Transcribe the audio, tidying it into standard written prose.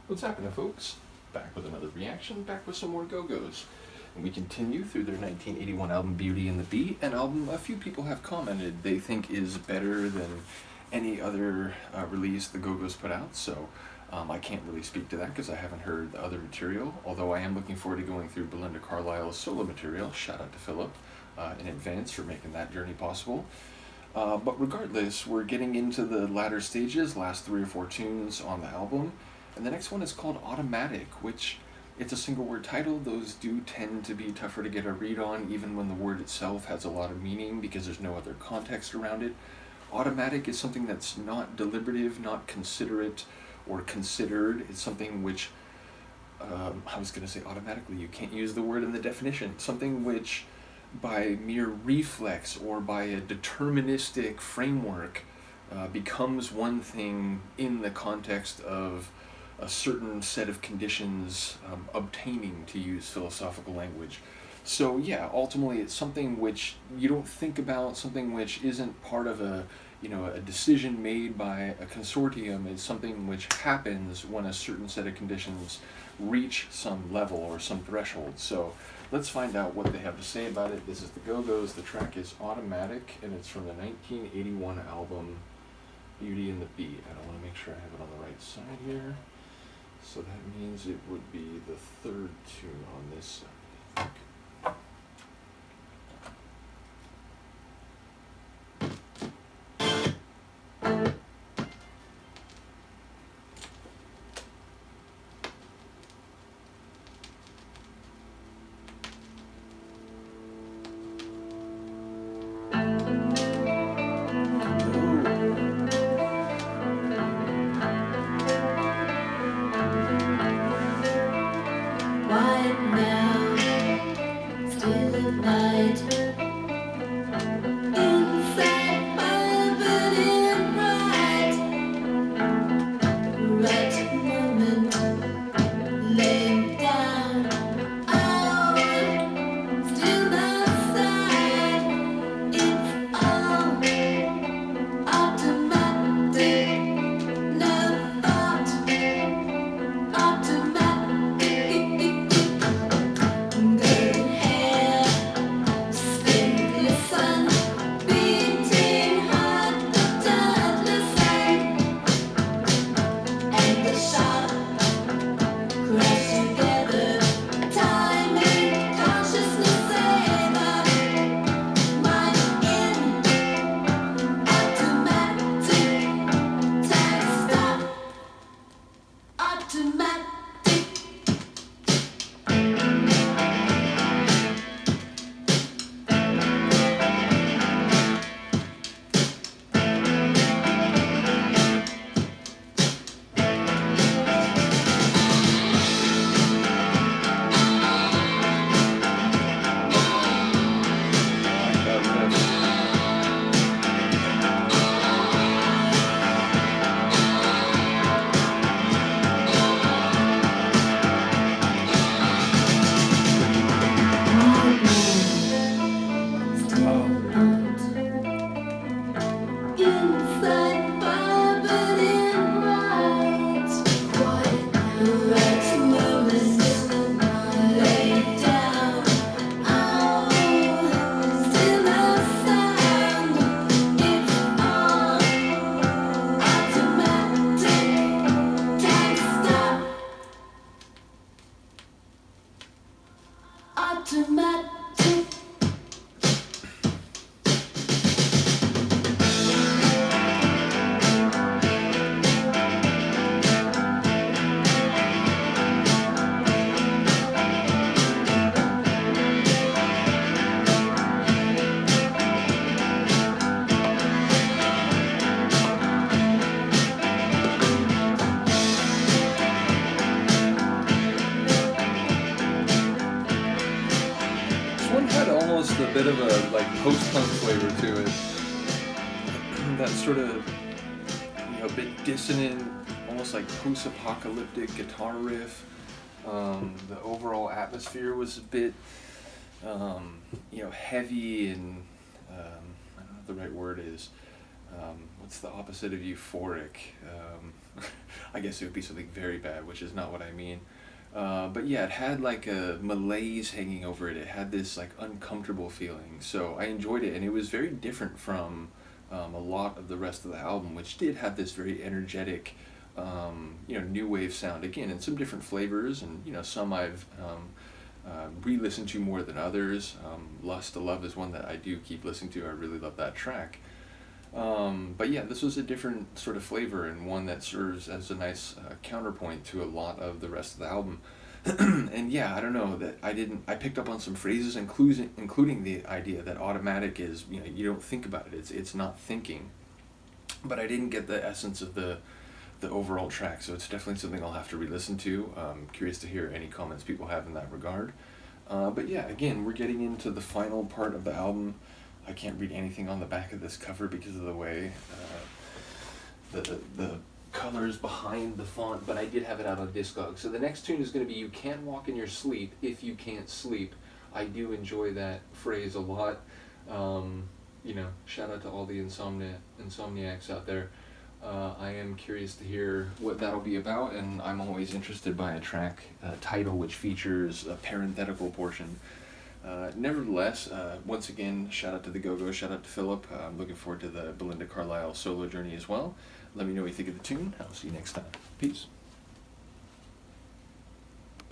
What's happening, folks? Back with another reaction, back with some more Go-Go's. And we continue through their 1981 album Beauty and the Beat, an album a few people have commented they think is better than any other release the Go-Go's put out, so I can't really speak to that because I haven't heard the other material, although I am looking forward to going through Belinda Carlisle's solo material. Shout out to Philip in advance for making that journey possible. But regardless, we're getting into the latter stages, last 3 or 4 tunes on the album. And the next one is called Automatic, which it's a single word title. Those do tend to be tougher to get a read on, even when the word itself has a lot of meaning because there's no other context around it. Automatic is something that's not deliberative, not considerate or considered. It's something which, I was going to say automatically, you can't use the word in the definition. Something which, by mere reflex or by a deterministic framework, becomes one thing in the context of a certain set of conditions obtaining, to use philosophical language. So yeah, ultimately it's something which you don't think about, something which isn't part of a decision made by a consortium. It's something which happens when a certain set of conditions reach some level or some threshold. So let's find out what they have to say about it. This is the Go-Go's. The track is Automatic, and it's from the 1981 album Beauty and the Beat. And I want to make sure I have it on the right side here. So that means it would be the third tune on this side. A bit of a post-punk flavor to it. That sort of bit dissonant, almost like post-apocalyptic guitar riff. The overall atmosphere was a bit heavy and I don't know what the right word is. what's the opposite of euphoric? I guess it would be something very bad, which is not what I mean. But yeah, it had like a malaise hanging over it. It had this like uncomfortable feeling. So I enjoyed it, and it was very different from a lot of the rest of the album, which did have this very energetic, new wave sound again, and some different flavors, and some I've re-listened to more than others. Lust to Love is one that I do keep listening to. I really love that track. But yeah, this was a different sort of flavor, and one that serves as a nice counterpoint to a lot of the rest of the album. And yeah, I don't know that I picked up on some phrases, including the idea that automatic is, you don't think about it. It's not thinking. But I didn't get the essence of the overall track, so it's definitely something I'll have to re-listen to. Curious to hear any comments people have in that regard. But yeah, again, we're getting into the final part of the album. I can't read anything on the back of this cover because of the way the colors behind the font, but I did have it out on Discogs. So the next tune is going to be You Can't Walk in Your Sleep If You Can't Sleep. I do enjoy that phrase a lot. Shout out to all the insomniacs out there. I am curious to hear what that'll be about, and I'm always interested by a track title which features a parenthetical portion. Nevertheless, once again, shout out to the Go-Go, shout out to Philip. I'm looking forward to the Belinda Carlisle solo journey as well. Let me know what you think of the tune. I'll see you next time. Peace.